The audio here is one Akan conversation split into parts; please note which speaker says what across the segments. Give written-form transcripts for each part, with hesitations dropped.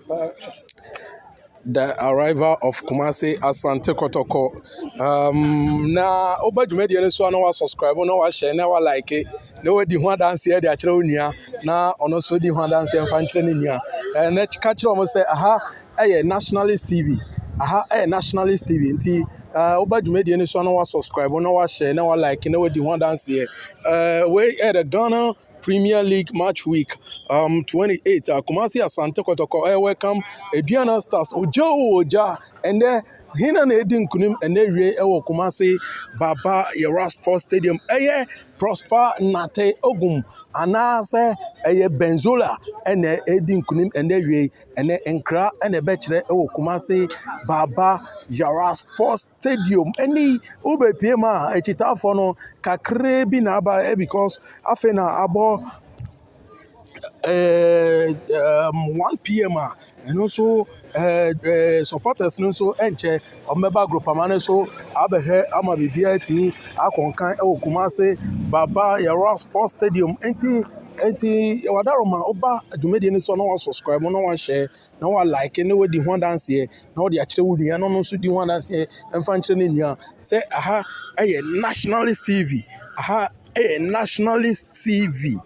Speaker 1: The arrival of Kumasi Asante Kotoko. Na oba dwumadi ne so na wa subscribe na wa share na wa like na wa di ho dance here de a kire onua na ono so di ho dance en fa nkire ne nua na ka kire o mo say aha nationalist TV aha nationalist TV nti oba dwumadi ne so na wa subscribe na wa share na wa like na wa di ho dance here we at the Ghana Premier League match week 28 Kumasi Asante Kotoko welcome Aduana Stars Oja and then hina na edi nkunim ene wie ewo Kumasi Baba Yara Sports Stadium Prosper Nate Ogum anase Benzola ene edi nkunim ene wie ene enkra ene bekire ewo Kumasi Baba Yara Sports Stadium eni ubepie ma echitafo no kakre bi na aba because afena abo 1 p.m. and also supporters also enche omeba group amane so abehe ama bibia tini akonkan e Kumasi Baba Yara Sports Stadium enti wadaroma oba adwumedi ni so no subscribe no wan share na wa like na we di ho dance here na we di akire wudua no so di ho dance here emfa nkire ne nua say aha nationalist TV aha nationalist TV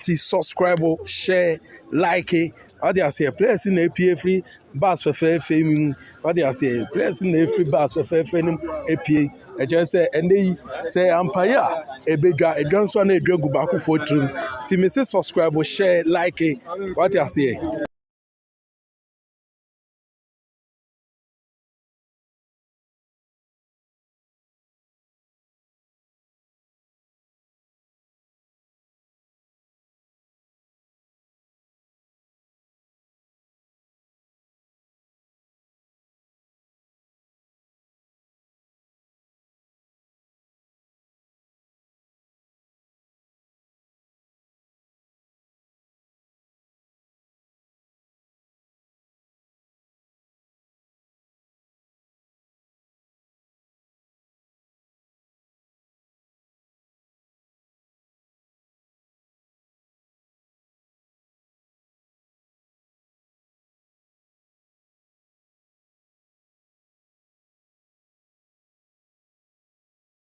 Speaker 1: to subscribe, share, like it. What they say, players in APA free bus for fair fame. What they say, players in free bus for fair fame APA. I just say, and they say, Empire, a big guy, a Johnson, a drug back for trim. To me, say subscribe, share, like it. What they say.